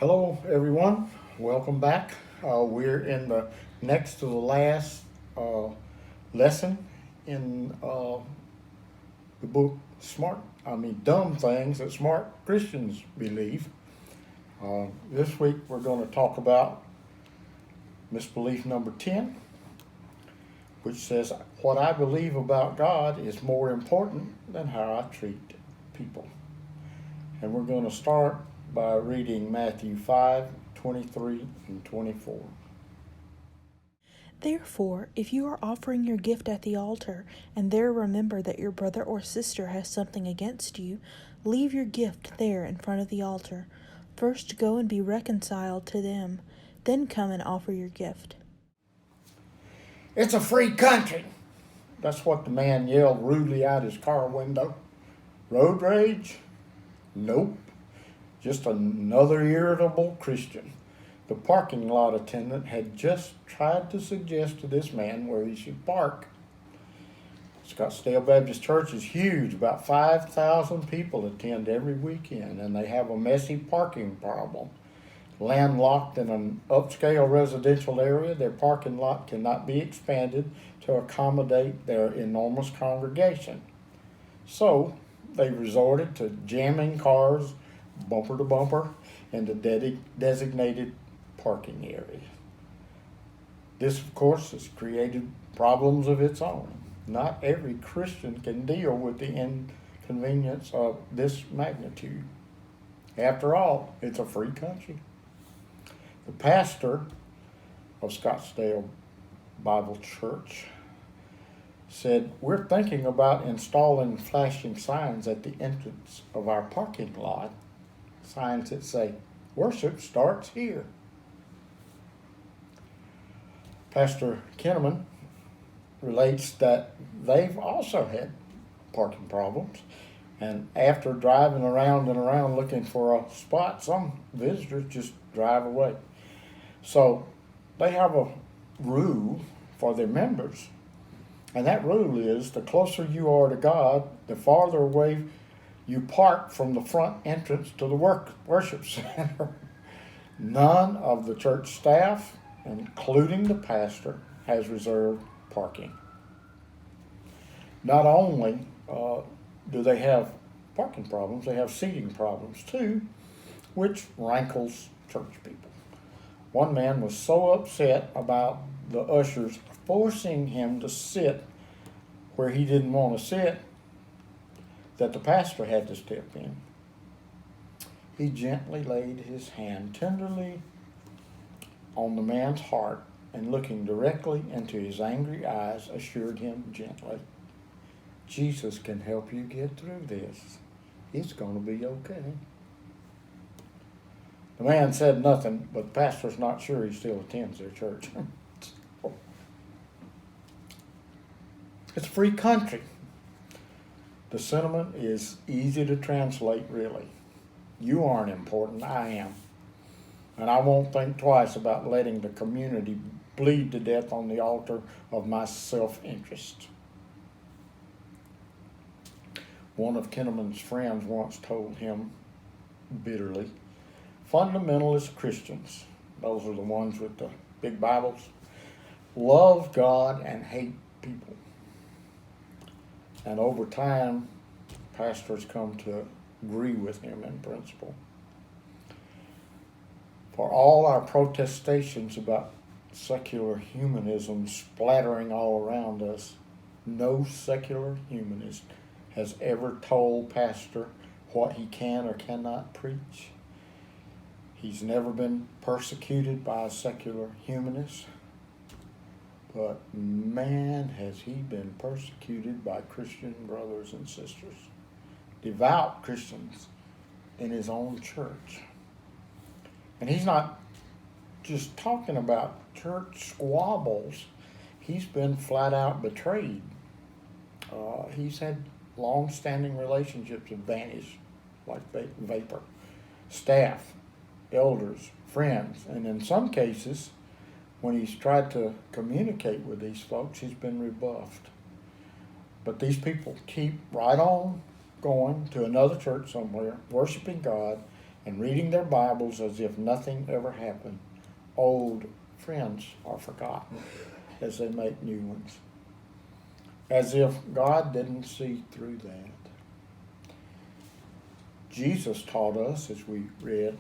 Hello, everyone. Welcome back. We're in the next to the last uh, lesson in the book Dumb Things That Smart Christians Believe. This week we're going to talk about misbelief number 10, which says, "What I believe about God is more important than how I treat people." And we're going to start by reading Matthew 5:23 and 24. Therefore, if you are offering your gift at the altar, and there remember that your brother or sister has something against you, leave your gift there in front of the altar. First go and be reconciled to them, then come and offer your gift. It's a free country. That's what the man yelled rudely out his car window. Road rage? Nope. Just another irritable Christian. The parking lot attendant had just tried to suggest to this man where he should park. Scottsdale Baptist Church is huge. About 5,000 people attend every weekend, and they have a messy parking problem. Landlocked in an upscale residential area, their parking lot cannot be expanded to accommodate their enormous congregation. So, they resorted to jamming cars bumper to bumper into designated parking areas. This, of course, has created problems of its own. Not every Christian can deal with the inconvenience of this magnitude. After all, it's a free country. The pastor of Scottsdale Bible Church said, "We're thinking about installing flashing signs at the entrance of our parking lot, signs that say, 'Worship starts here.'" Pastor Kinnaman relates that they've also had parking problems, and after driving around and around looking for a spot, some visitors just drive away. So they have a rule for their members, and that rule is the closer you are to God, the farther away you park from the front entrance to the worship center. None of the church staff, including the pastor, has reserved parking. Not only do they have parking problems, they have seating problems too, which rankles church people. One man was so upset about the ushers forcing him to sit where he didn't want to sit that the pastor had to step in. He gently laid his hand tenderly on the man's heart and, looking directly into his angry eyes, assured him gently, "Jesus can help you get through this. It's going to be okay." The man said nothing, but the pastor's not sure he still attends their church. It's a free country. The sentiment is easy to translate, really. You aren't important, I am. And I won't think twice about letting the community bleed to death on the altar of my self-interest. One of Kinnaman's friends once told him bitterly, "Fundamentalist Christians," those are the ones with the big Bibles, "love God and hate people." And over time, pastors come to agree with him in principle. For all our protestations about secular humanism splattering all around us, no secular humanist has ever told pastor what he can or cannot preach. He's never been persecuted by a secular humanist, but man, has he been persecuted by Christian brothers and sisters, devout Christians in his own church. And he's not just talking about church squabbles. He's been flat out betrayed. He's had long-standing relationships have vanished like vapor. Staff, elders, friends, and in some cases, when he's tried to communicate with these folks, he's been rebuffed. But these people keep right on going to another church somewhere, worshiping God, and reading their Bibles as if nothing ever happened. Old friends are forgotten as they make new ones, as if God didn't see through that. Jesus taught us, as we read,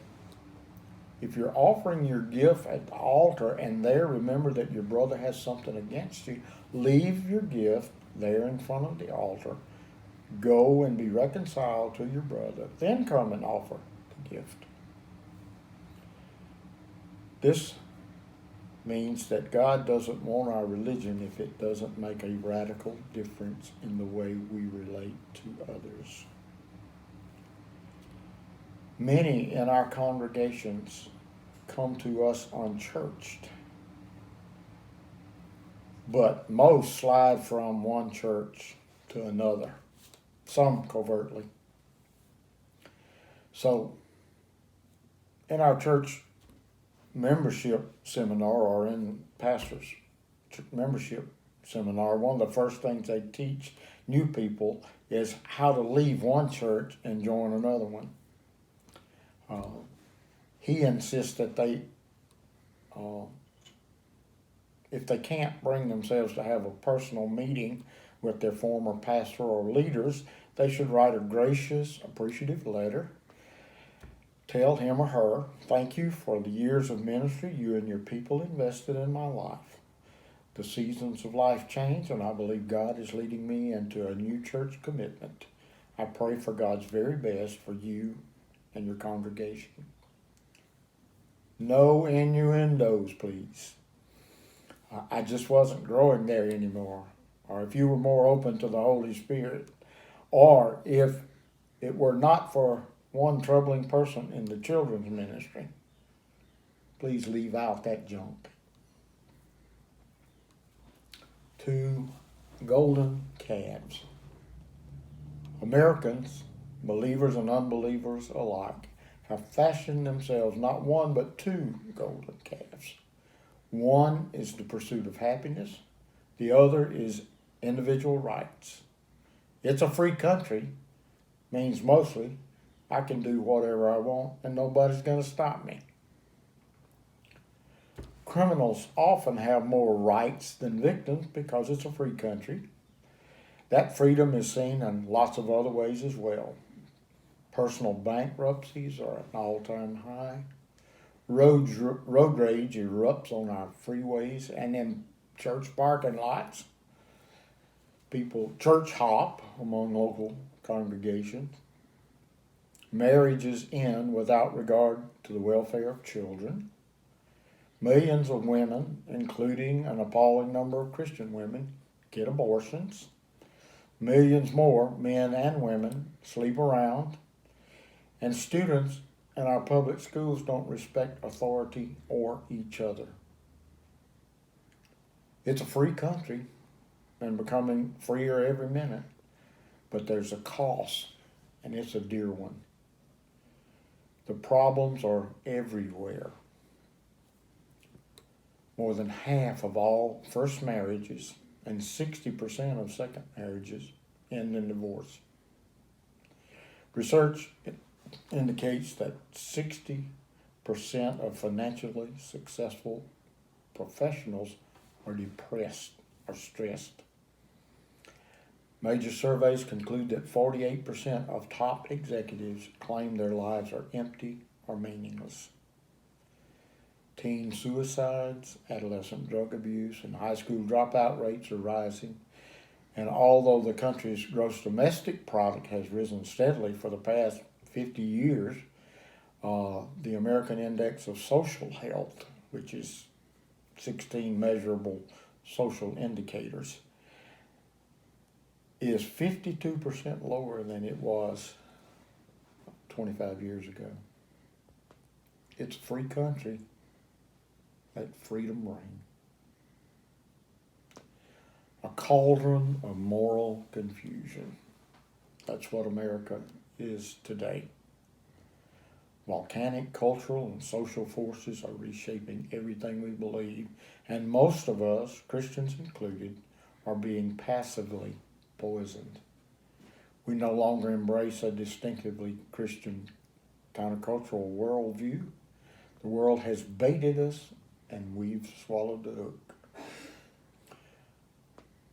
if you're offering your gift at the altar and there remember that your brother has something against you, leave your gift there in front of the altar. Go and be reconciled to your brother. Then come and offer the gift. This means that God doesn't want our religion if it doesn't make a radical difference in the way we relate to others. Many in our congregations come to us unchurched, but most slide from one church to another, some covertly. So, in our church membership seminar or in pastor's membership seminar, one of the first things they teach new people is how to leave one church and join another one. He insists that if they can't bring themselves to have a personal meeting with their former pastor or leaders, they should write a gracious, appreciative letter. Tell him or her, thank you for the years of ministry you and your people invested in my life. The seasons of life change, and I believe God is leading me into a new church commitment. I pray for God's very best for you and your congregation. No innuendos, please. I just wasn't growing there anymore. Or if you were more open to the Holy Spirit. Or if it were not for one troubling person in the children's ministry. Please leave out that junk. 2 golden calves. Americans, believers and unbelievers alike, have fashioned themselves not one but 2 golden calves. One is the pursuit of happiness. The other is individual rights. It's a free country, means mostly I can do whatever I want and nobody's going to stop me. Criminals often have more rights than victims because it's a free country. That freedom is seen in lots of other ways as well. Personal bankruptcies are at an all-time high. Road rage erupts on our freeways and in church parking lots. People church hop among local congregations. Marriages end without regard to the welfare of children. Millions of women, including an appalling number of Christian women, get abortions. Millions more, men and women, sleep around. And students in our public schools don't respect authority or each other. It's a free country and becoming freer every minute, but there's a cost, and it's a dear one. The problems are everywhere. More than half of all first marriages and 60% of second marriages end in divorce. Research indicates that 60% of financially successful professionals are depressed or stressed. Major surveys conclude that 48% of top executives claim their lives are empty or meaningless. Teen suicides, adolescent drug abuse, and high school dropout rates are rising. And although the country's gross domestic product has risen steadily for the past 50 years, the American Index of Social Health, which is 16 measurable social indicators, is 52% lower than it was 25 years ago. It's a free country. Let freedom reign. A cauldron of moral confusion. That's what America is today. Volcanic cultural and social forces are reshaping everything we believe, and most of us, Christians included, are being passively poisoned. We no longer embrace a distinctively Christian countercultural worldview. The world has baited us, and we've swallowed the hook.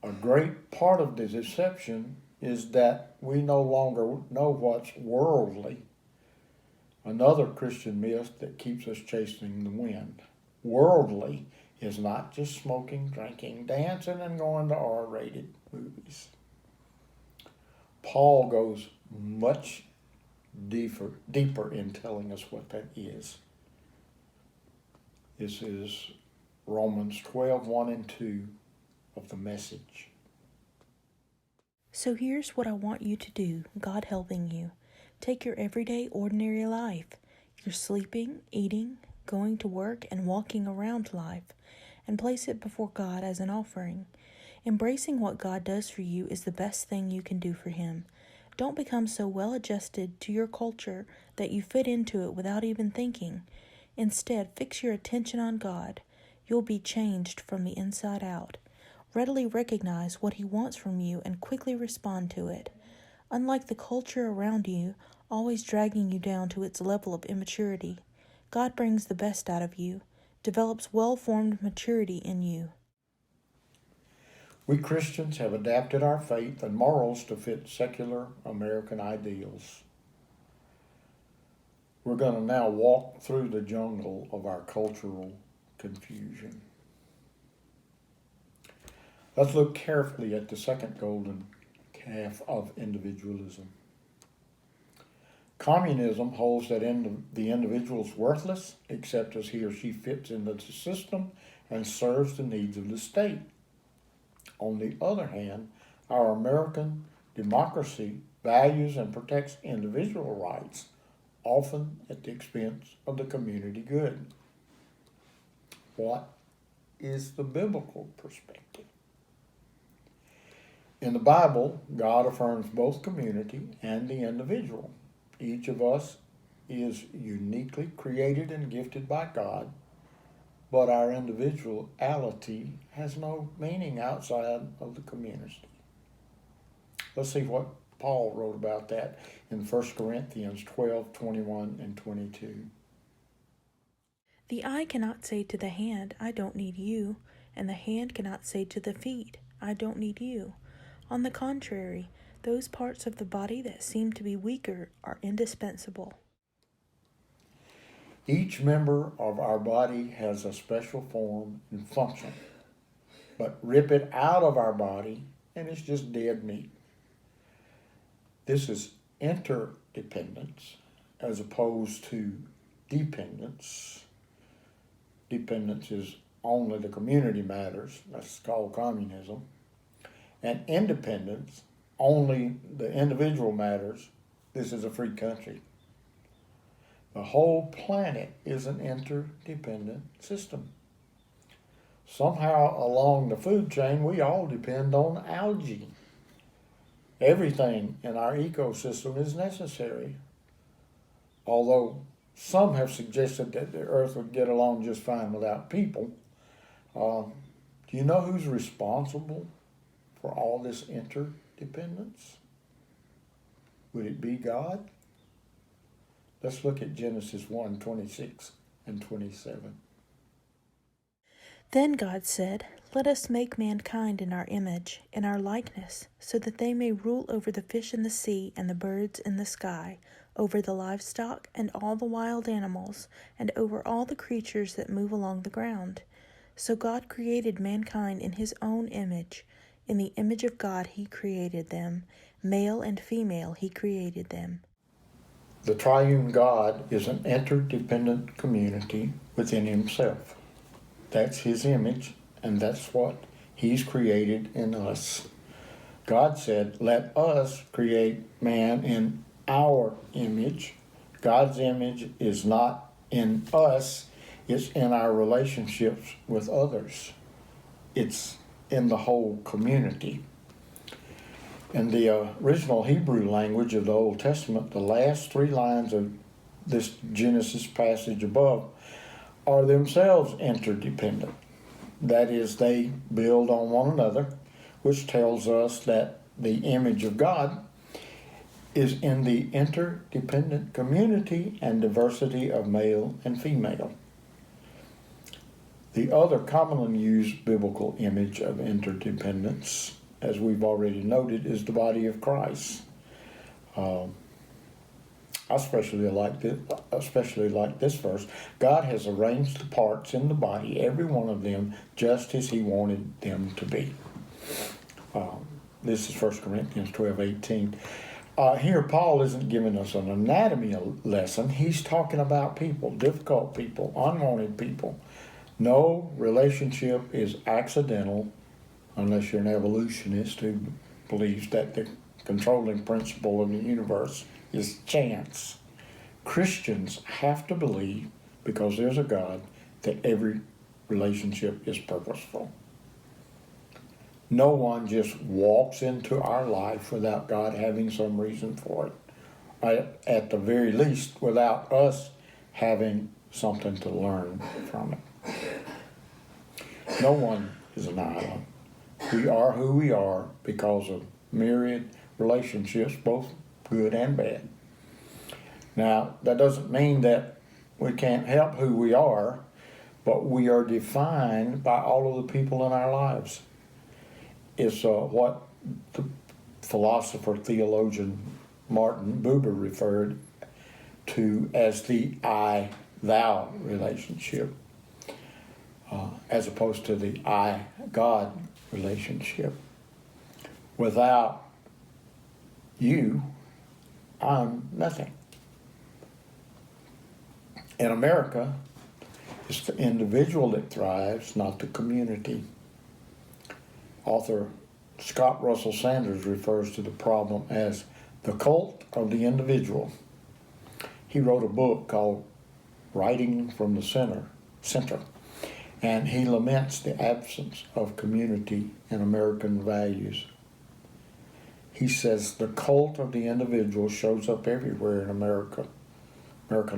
A great part of the deception is that we no longer know what's worldly. Another Christian myth that keeps us chasing the wind. Worldly is not just smoking, drinking, dancing, and going to R-rated movies. Paul goes much deeper in telling us what that is. This is Romans 12, 1 and 2 of the Message. So here's what I want you to do, God helping you. Take your everyday, ordinary life, your sleeping, eating, going to work, and walking around life, and place it before God as an offering. Embracing what God does for you is the best thing you can do for Him. Don't become so well adjusted to your culture that you fit into it without even thinking. Instead, fix your attention on God. You'll be changed from the inside out. Readily recognize what He wants from you and quickly respond to it. Unlike the culture around you, always dragging you down to its level of immaturity, God brings the best out of you, develops well-formed maturity in you. We Christians have adapted our faith and morals to fit secular American ideals. We're going to now walk through the jungle of our cultural confusion. Let's look carefully at the second golden calf of individualism. Communism holds that the individual is worthless except as he or she fits into the system and serves the needs of the state. On the other hand, our American democracy values and protects individual rights, often at the expense of the community good. What is the biblical perspective? In the Bible, God affirms both community and the individual. Each of us is uniquely created and gifted by God, but our individuality has no meaning outside of the community. Let's see what Paul wrote about that in 1 Corinthians 12, 21 and 22. The eye cannot say to the hand, I don't need you, and the hand cannot say to the feet, I don't need you. On the contrary, those parts of the body that seem to be weaker are indispensable. Each member of our body has a special form and function, but rip it out of our body and it's just dead meat. This is interdependence as opposed to dependence. Dependence is only the community matters. That's called communism. And independence, only the individual matters. This is a free country. The whole planet is an interdependent system. Somehow along the food chain, we all depend on algae. Everything in our ecosystem is necessary. Although some have suggested that the earth would get along just fine without people. Do you know who's responsible for all this interdependence? Would it be God? Let's look at Genesis 1, 26 and 27. Then God said, Let us make mankind in our image, in our likeness, so that they may rule over the fish in the sea and the birds in the sky, over the livestock and all the wild animals, and over all the creatures that move along the ground. So God created mankind in His own image. In the image of God He created them. Male and female He created them. The triune God is an interdependent community within Himself. That's His image, and that's what He's created in us. God said, let us create man in our image. God's image is not in us, it's in our relationships with others. It's in the whole community. In the original Hebrew language of the Old Testament, the last 3 lines of this Genesis passage above are themselves interdependent. That is, they build on one another, which tells us that the image of God is in the interdependent community and diversity of male and female. The other commonly used biblical image of interdependence, as we've already noted, is the body of Christ. I especially like this verse. God has arranged the parts in the body, every one of them, just as He wanted them to be. This is 1 Corinthians 12:18. Here, Paul isn't giving us an anatomy lesson. He's talking about people, difficult people, unwanted people. No relationship is accidental unless you're an evolutionist who believes that the controlling principle of the universe is chance. Christians have to believe, because there's a God, that every relationship is purposeful. No one just walks into our life without God having some reason for it. At the very least, without us having something to learn from it. No one is an island. We are who we are because of myriad relationships, both good and bad. Now, that doesn't mean that we can't help who we are, but we are defined by all of the people in our lives. It's what the philosopher, theologian Martin Buber referred to as the I-thou relationship, as opposed to the I-God relationship. Without you, I'm nothing. In America, it's the individual that thrives, not the community. Author Scott Russell Sanders refers to the problem as the cult of the individual. He wrote a book called Writing from the Center, and he laments the absence of community in American values. He says the cult of the individual shows up everywhere in American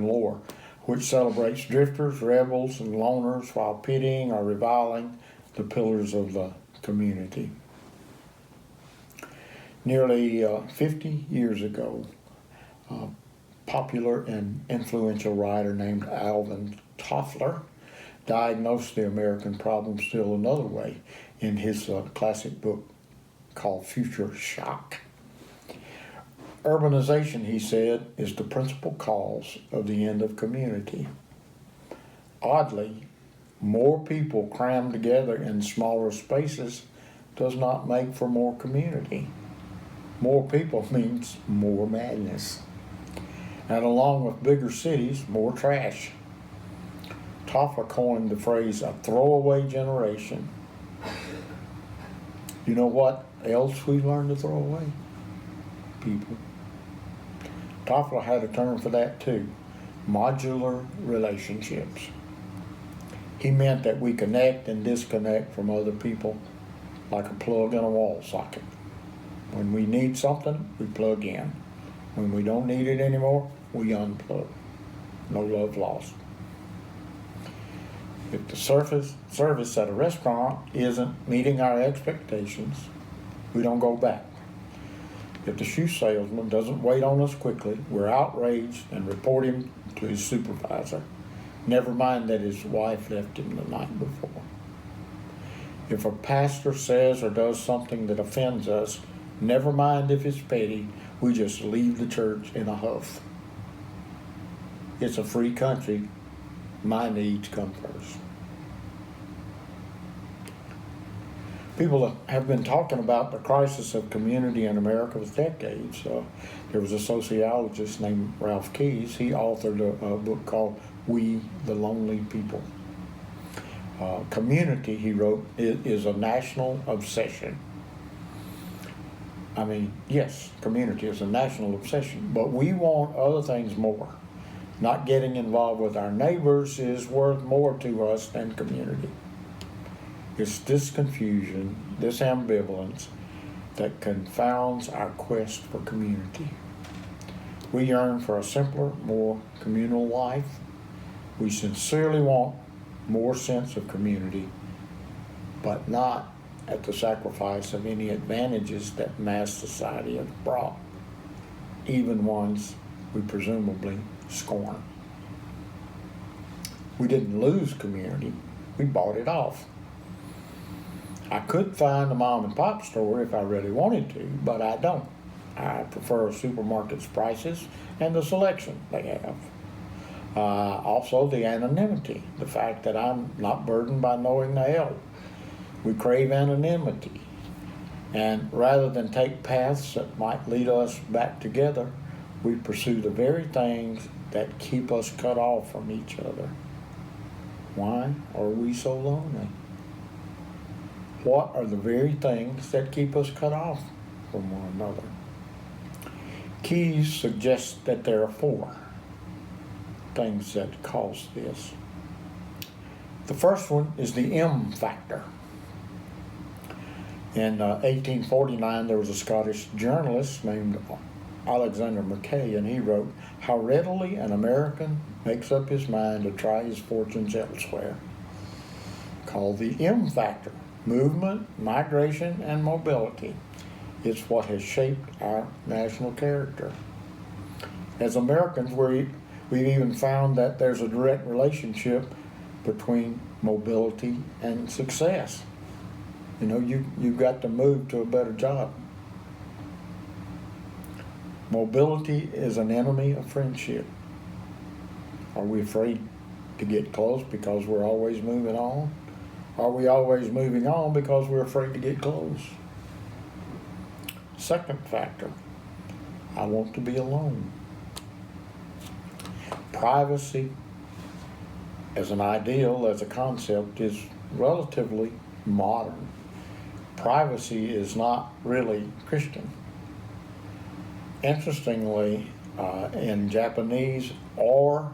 lore, which celebrates drifters, rebels, and loners while pitying or reviling the pillars of the community. Nearly 50 years ago, a popular and influential writer named Alvin Toffler diagnosed the American problem still another way in his classic book called Future Shock. Urbanization, he said, is the principal cause of the end of community. Oddly, more people crammed together in smaller spaces does not make for more community. More people means more madness. And along with bigger cities, more trash. Toffler coined the phrase a throwaway generation. You know what else we learned to throw away? People. Toffler had a term for that too, modular relationships. He meant that we connect and disconnect from other people like a plug in a wall socket. When we need something, we plug in. When we don't need it anymore, we unplug. No love lost. If the service at a restaurant isn't meeting our expectations, we don't go back. If the shoe salesman doesn't wait on us quickly, we're outraged and report him to his supervisor. Never mind that his wife left him the night before. If a pastor says or does something that offends us, never mind if it's petty, we just leave the church in a huff. It's a free country. My needs come first. People have been talking about the crisis of community in America for decades. There was a sociologist named Ralph Keyes. He authored a book called We, the Lonely People. Community, he wrote, is a national obsession. I mean, yes, community is a national obsession, but we want other things more. Not getting involved with our neighbors is worth more to us than community. It's this confusion, this ambivalence, that confounds our quest for community. We yearn for a simpler, more communal life. We sincerely want more sense of community, but not at the sacrifice of any advantages that mass society has brought. even ones we presumably scorn. We didn't lose community, we bought it off. I could find a mom and pop store if I really wanted to, but I don't. I prefer a supermarket's prices and the selection they have. Also the anonymity, the fact that I'm not burdened by knowing the help. We crave anonymity. And rather than take paths that might lead us back together, we pursue the very things that keep us cut off from each other. Why are we so lonely? What are the very things that keep us cut off from one another? Keys suggest that there are 4 things that cause this. The first one is the M factor. In 1849, there was a Scottish journalist named Alexander Mackay, and he wrote, "How readily an American makes up his mind to try his fortunes elsewhere." Called the M factor. Movement, migration, and mobility. It's what has shaped our national character. As Americans, we've even found that there's a direct relationship between mobility and success. You know, you've got to move to a better job. Mobility is an enemy of friendship. Are we afraid to get close because we're always moving on? Are we always moving on because we're afraid to get close? Second factor, I want to be alone. Privacy as an ideal, as a concept, is relatively modern. Privacy is not really Christian. Interestingly, in Japanese or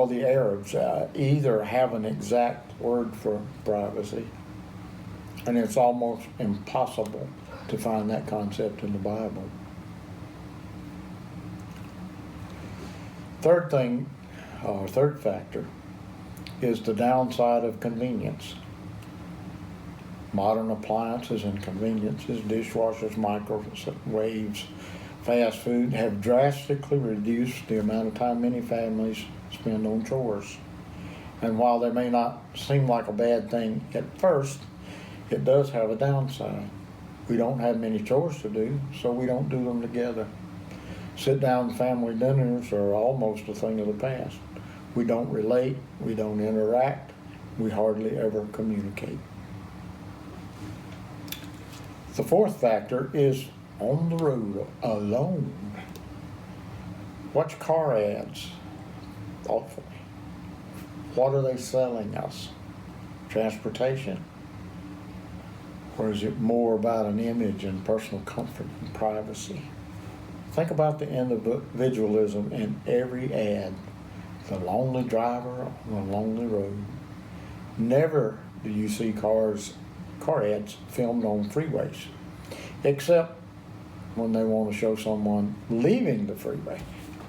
the Arabs either have an exact word for privacy, and it's almost impossible to find that concept in the Bible. Third factor is the downside of convenience. Modern appliances and conveniences, dishwashers, microwaves, fast food have drastically reduced the amount of time many families spend on chores. And while they may not seem like a bad thing at first, it does have a downside. We don't have many chores to do, so we don't do them together. Sit-down family dinners are almost a thing of the past. We don't relate, we don't interact, we hardly ever communicate. The fourth factor is on the road alone. Watch car ads thoughtfully. What are they selling us? Transportation? Or is it more about an image and personal comfort and privacy? Think about the individualism in every ad. The lonely driver on a lonely road. Never do you see car ads filmed on freeways, except when they want to show someone leaving the freeway,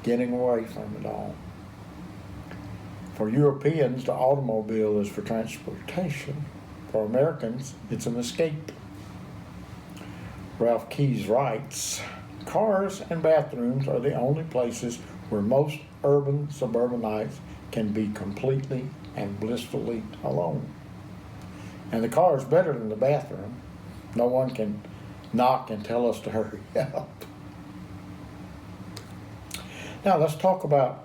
getting away from it all. For Europeans, the automobile is for transportation. For Americans, it's an escape. Ralph Keyes writes, "Cars and bathrooms are the only places where most urban suburbanites can be completely and blissfully alone. And the car is better than the bathroom. No one can knock and tell us to hurry up." Now let's talk about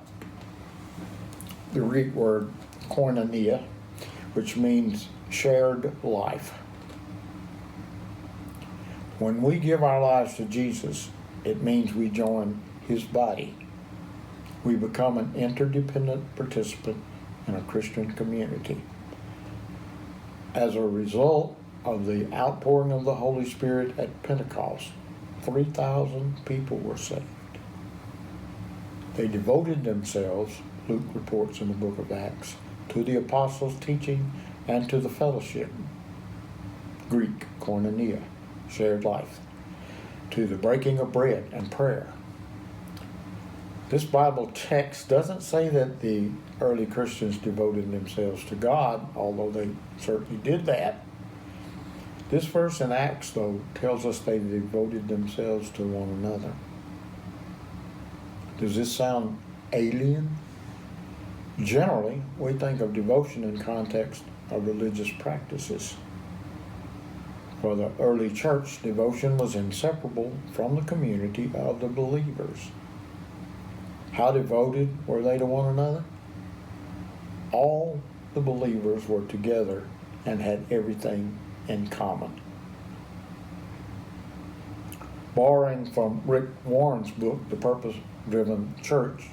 the Greek word koinonia, which means shared life. When we give our lives to Jesus, it means we join his body. We become an interdependent participant in a Christian community. As a result of the outpouring of the Holy Spirit at Pentecost, 3,000 people were saved. They devoted themselves, Luke reports in the book of Acts, to the apostles' teaching and to the fellowship, Greek koinonia, shared life, to the breaking of bread and prayer. This Bible text doesn't say that the early Christians devoted themselves to God, although they certainly did that. This verse in Acts, though, tells us they devoted themselves to one another. Does this sound alien? Generally, we think of devotion in context of religious practices. For the early church, devotion was inseparable from the community of the believers. How devoted were they to one another? All the believers were together and had everything in common. Borrowing from Rick Warren's book, The Purpose-Driven Church,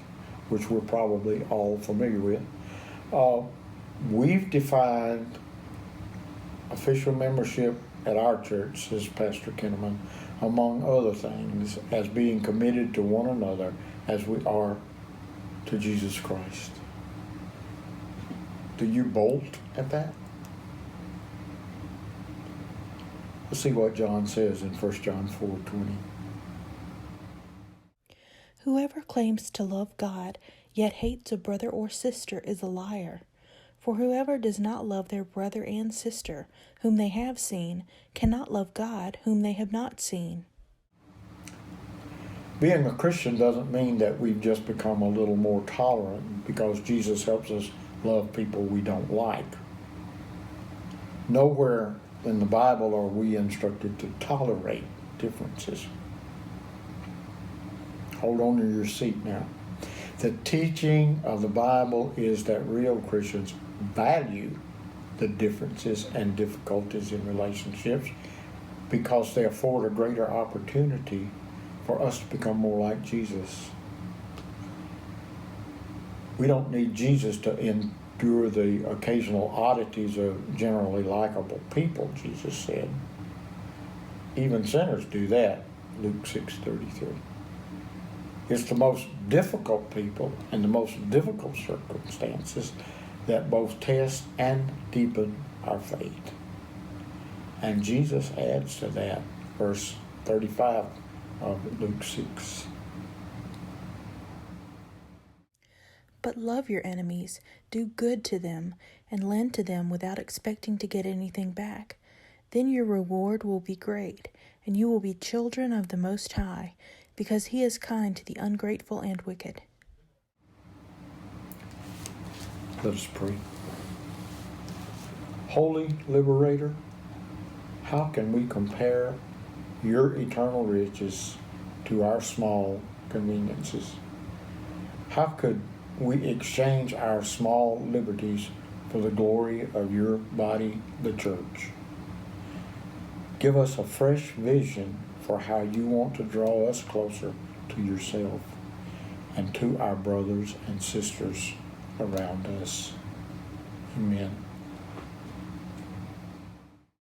which we're probably all familiar with, we've defined official membership at our church, says Pastor Kinnaman, among other things, as being committed to one another as we are to Jesus Christ. Do you bolt at that? Let's see what John says in 1 John 4:20. Whoever claims to love God, yet hates a brother or sister, is a liar. For whoever does not love their brother and sister, whom they have seen, cannot love God, whom they have not seen. Being a Christian doesn't mean that we've just become a little more tolerant because Jesus helps us love people we don't like. Nowhere in the Bible are we instructed to tolerate differences. Hold on to your seat now. The teaching of the Bible is that real Christians value the differences and difficulties in relationships because they afford a greater opportunity for us to become more like Jesus. We don't need Jesus to endure the occasional oddities of generally likable people, Jesus said. Even sinners do that, Luke 6:33. It's the most difficult people and the most difficult circumstances that both test and deepen our faith. And Jesus adds to that, verse 35 of Luke 6. But love your enemies, do good to them, and lend to them without expecting to get anything back. Then your reward will be great, and you will be children of the Most High, because He is kind to the ungrateful and wicked. Let us pray. Holy Liberator, how can we compare your eternal riches to our small conveniences? How could we exchange our small liberties for the glory of your body, the church? Give us a fresh vision for how you want to draw us closer to yourself and to our brothers and sisters around us. Amen.